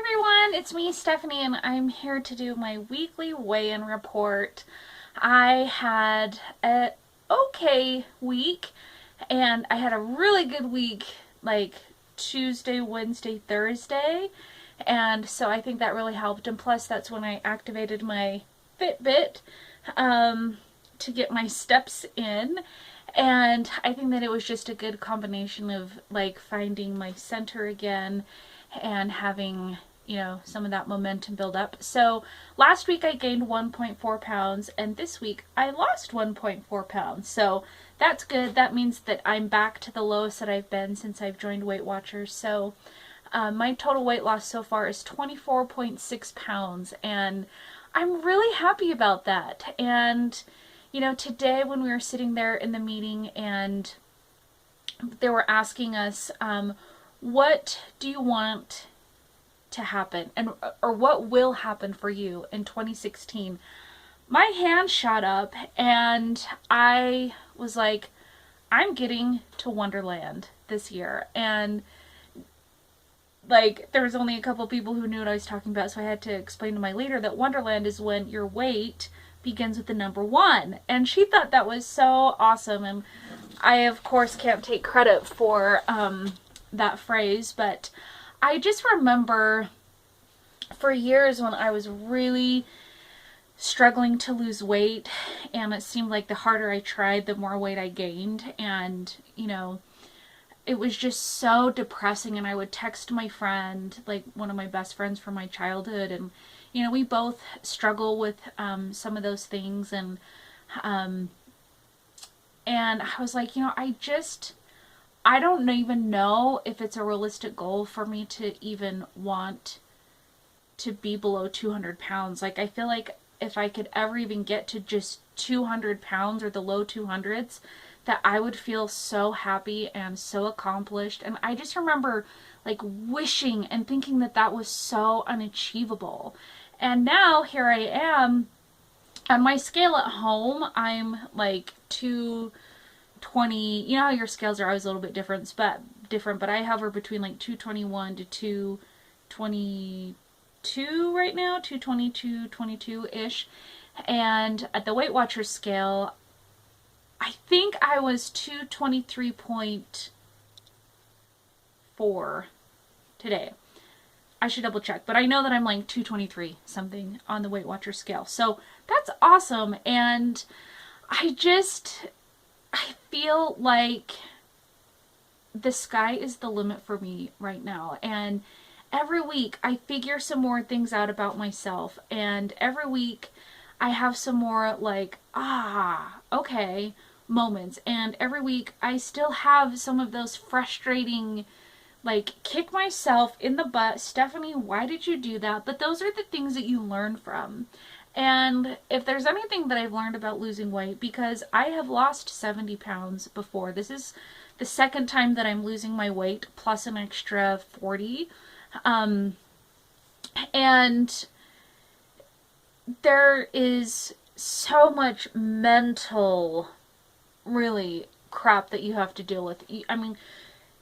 everyone, it's me, Stephanie, and I'm here to do my weekly weigh-in report. I had an okay week, and I had a really good week like Tuesday, Wednesday, Thursday, and so I think that really helped. And plus, that's when I activated my Fitbit to get my steps in. And I think that it was just a good combination of like finding my center again and having, some of that momentum build up. So last week I gained 1.4 pounds, and this week I lost 1.4 pounds. So that's good. That means that I'm back to the lowest that I've been since I've joined Weight Watchers. So my total weight loss so far is 24.6 pounds, and I'm really happy about that. And today when we were sitting there in the meeting and they were asking us, what do you want to happen, and or what will happen for you in 2016? My hand shot up and I was like, I'm getting to Wonderland this year. And like, there was only a couple people who knew what I was talking about, so I had to explain to my leader that Wonderland is when your weight begins with the number 1. And she thought that was so awesome, and I of course can't take credit for that phrase, but I just remember for years when I was really struggling to lose weight, and it seemed like the harder I tried, the more weight I gained. And it was just so depressing. And I would text my friend, like one of my best friends from my childhood, and we both struggle with some of those things. And I was like, I don't even know if it's a realistic goal for me to even want to be below 200 pounds. Like, I feel like if I could ever even get to just 200 pounds or the low 200s, that I would feel so happy and so accomplished. And I just remember like wishing and thinking that that was so unachievable. And now here I am on my scale at home. I'm like 220. You know how your scales are always a little bit different, but I hover between like 221 to 222 right now, 222, 22-ish. And at the Weight Watchers scale, I think I was 223.4 today. I should double check, but I know that I'm like 223 something on the Weight Watchers scale. So that's awesome. And I feel like the sky is the limit for me right now. And every week I figure some more things out about myself. And every week I have some more like, okay moments. And every week I still have some of those frustrating, like, kick myself in the butt, Stephanie, why did you do that? But those are the things that you learn from. And if there's anything that I've learned about losing weight, because I have lost 70 pounds before, this is the second time that I'm losing my weight plus an extra 40. And there is so much mental, really, crap that you have to deal with. I mean,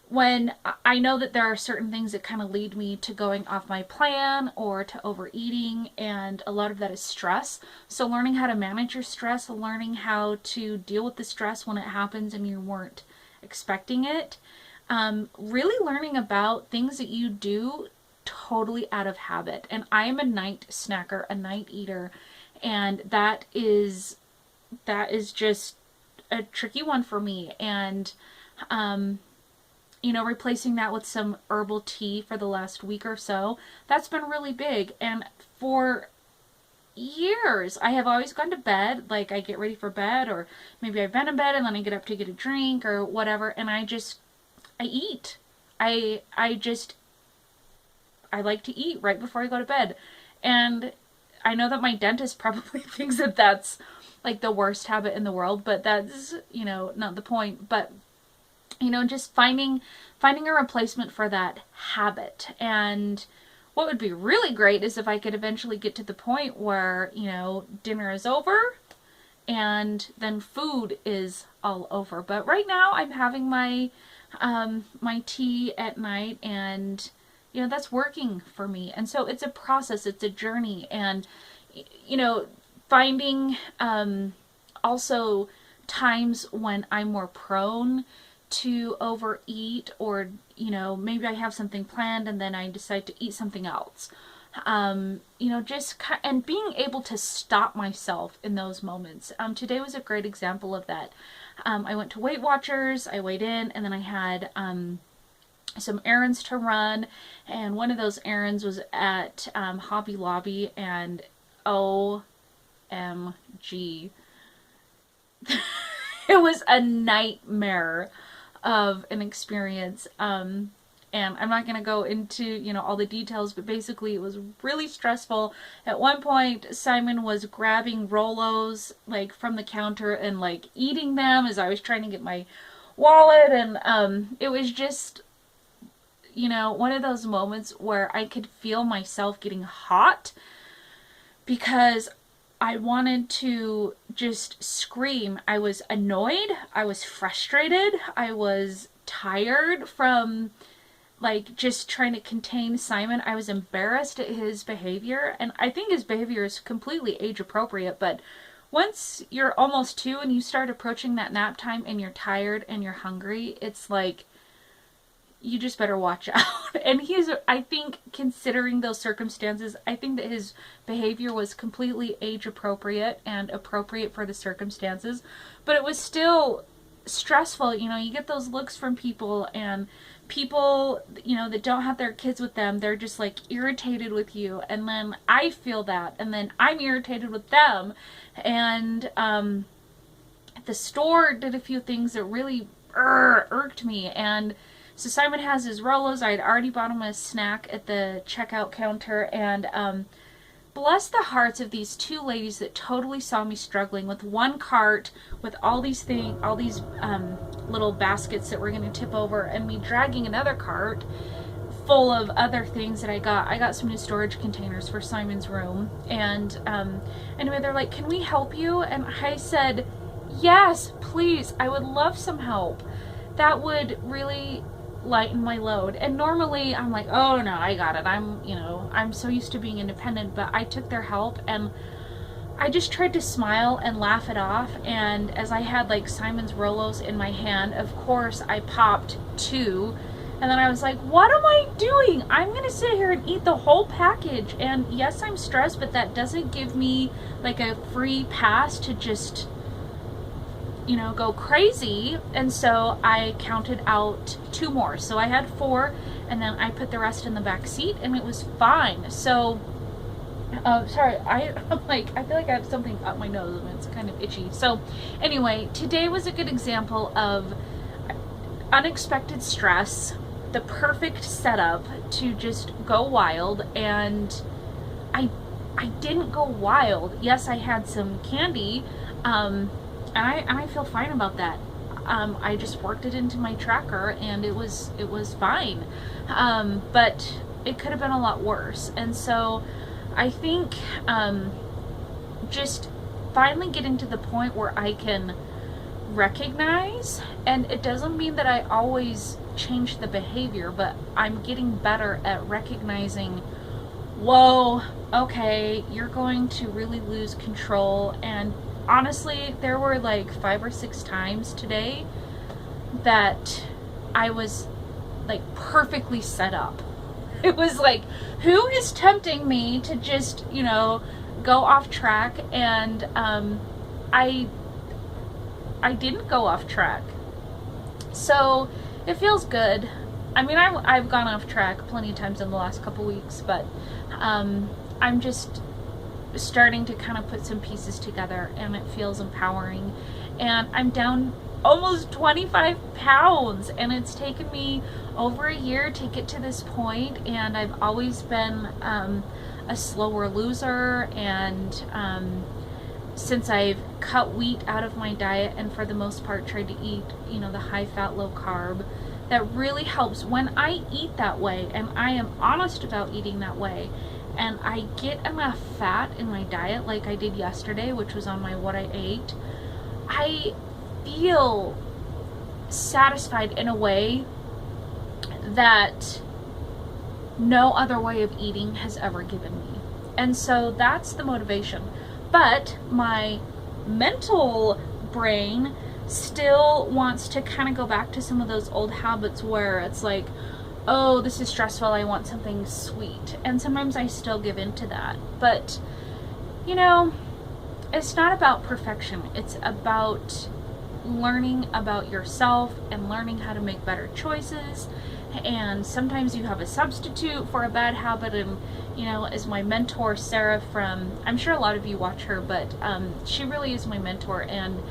when I know that there are certain things that kind of lead me to going off my plan or to overeating, and a lot of that is stress. So learning how to manage your stress, learning how to deal with the stress when it happens and you weren't expecting it, really learning about things that you do totally out of habit. And I am a night snacker, a night eater, and that is just a tricky one for me. And replacing that with some herbal tea for the last week or so, that's been really big. And for years I have always gone to bed, like I get ready for bed, or maybe I've been in bed and then I get up to get a drink or whatever, and I eat. I like to eat right before I go to bed. And I know that my dentist probably thinks that that's like the worst habit in the world, but that's, not the point. But, just finding a replacement for that habit. And what would be really great is if I could eventually get to the point where, dinner is over and then food is all over. But right now I'm having my tea at night, and that's working for me. And so it's a process, it's a journey. And, finding also times when I'm more prone to overeat, or, maybe I have something planned and then I decide to eat something else. And being able to stop myself in those moments. Today was a great example of that. I went to Weight Watchers, I weighed in, and then I had some errands to run, and one of those errands was at Hobby Lobby, and OMG. It was a nightmare of an experience. And I'm not going to go into, all the details, but basically it was really stressful. At one point, Simon was grabbing Rolos, like, from the counter and, like, eating them as I was trying to get my wallet. And it was just, one of those moments where I could feel myself getting hot because I wanted to just scream. I was annoyed. I was frustrated. I was tired from, like, just trying to contain Simon. I was embarrassed at his behavior, and I think his behavior is completely age appropriate, but once you're almost 2 and you start approaching that nap time and you're tired and you're hungry, it's like, you just better watch out. And I think, considering those circumstances, I think that his behavior was completely age appropriate and appropriate for the circumstances, but it was still stressful. You get those looks from people, and people, that don't have their kids with them, they're just, like, irritated with you, and then I feel that, and then I'm irritated with them. And the store did a few things that really irked me. And so Simon has his Rolos. I had already bought him a snack at the checkout counter, and bless the hearts of these 2 ladies that totally saw me struggling with one cart with all these little baskets that were going to tip over, and me dragging another cart full of other things that I got. I got some new storage containers for Simon's room, and anyway, they're like, "Can we help you?" And I said, "Yes, please. I would love some help. That would really lighten my load." And normally I'm like, "Oh no, I got it. I'm so used to being independent," but I took their help, and I just tried to smile and laugh it off. And as I had, like, Simon's Rolos in my hand, of course I popped 2, and then I was like, what am I doing? I'm gonna sit here and eat the whole package. And yes, I'm stressed, but that doesn't give me, like, a free pass to just go crazy. And so I counted out 2 more. So I had 4, and then I put the rest in the back seat, and it was fine. So, sorry, I'm like, I feel like I have something up my nose and it's kind of itchy. So anyway, today was a good example of unexpected stress, the perfect setup to just go wild. And I didn't go wild. Yes, I had some candy, and I feel fine about that. I just worked it into my tracker, and it was fine. But it could have been a lot worse. And so I think just finally getting to the point where I can recognize, and it doesn't mean that I always change the behavior, but I'm getting better at recognizing, whoa, okay, you're going to really lose control. And honestly, there were like 5 or 6 times today that I was, like, perfectly set up. It was like, who is tempting me to just, go off track? And I didn't go off track. So it feels good. I mean, I've gone off track plenty of times in the last couple weeks, but I'm just starting to kind of put some pieces together, and it feels empowering. And I'm down almost 25 pounds, and it's taken me over a year to get to this point. And I've always been a slower loser, and since I've cut wheat out of my diet and for the most part tried to eat, the high fat, low carb, that really helps. When I eat that way, and I am honest about eating that way, and I get enough fat in my diet like I did yesterday, which was on my what I ate, I feel satisfied in a way that no other way of eating has ever given me. And so that's the motivation. But my mental brain still wants to kind of go back to some of those old habits where it's like, oh, this is stressful, I want something sweet. And sometimes I still give in to that. But, you know, it's not about perfection. It's about learning about yourself and learning how to make better choices. And sometimes you have a substitute for a bad habit. And, you know, as my mentor, Sarah from, I'm sure a lot of you watch her, but she really is my mentor. And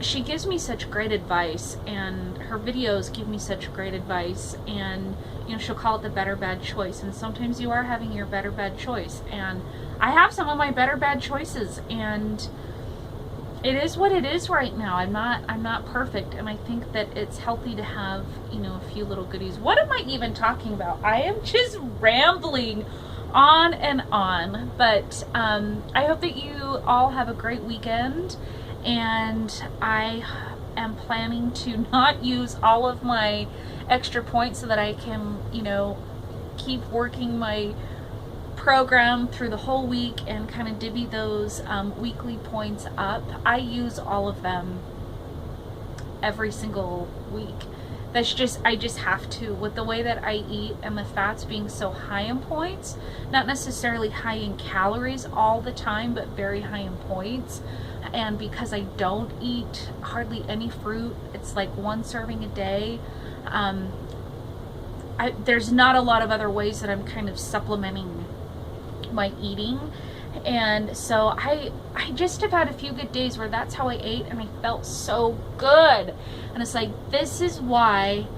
she gives me such great advice, and her videos give me such great advice. And, you know, she'll call it the better bad choice. And sometimes you are having your better bad choice. And I have some of my better bad choices, and it is what it is right now. I'm not perfect, and I think that it's healthy to have, you know, a few little goodies. What am I even talking about? I am just rambling on and on. But I hope that you all have a great weekend, and I am planning to not use all of my extra points so that I can, you know, keep working my program through the whole week and kind of divvy those weekly points up. I use all of them every single week. That's just, I just have to, with the way that I eat and the fats being so high in points, not necessarily high in calories all the time, but very high in points. And because I don't eat hardly any fruit, it's like one serving a day. There's not a lot of other ways that I'm kind of supplementing my eating. And so I just have had a few good days where that's how I ate, and I felt so good. And it's like, this is why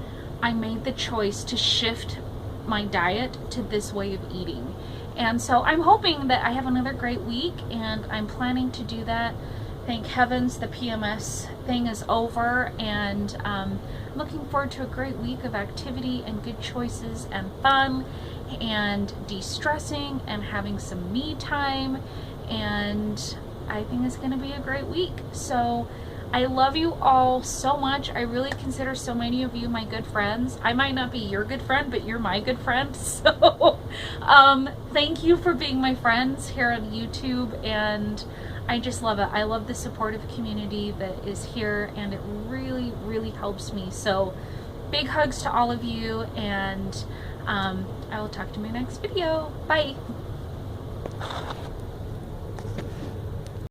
I made the choice to shift my diet to this way of eating. And so I'm hoping that I have another great week, and I'm planning to do that. Thank heavens the PMS thing is over, and I'm looking forward to a great week of activity and good choices and fun and de-stressing and having some me time. And I think it's going to be a great week. So I love you all so much. I really consider so many of you my good friends. I might not be your good friend, but you're my good friend. So thank you for being my friends here on YouTube, and I just love it. I love the supportive community that is here, and it really, really helps me. So big hugs to all of you, and I will talk to you in my next video. Bye.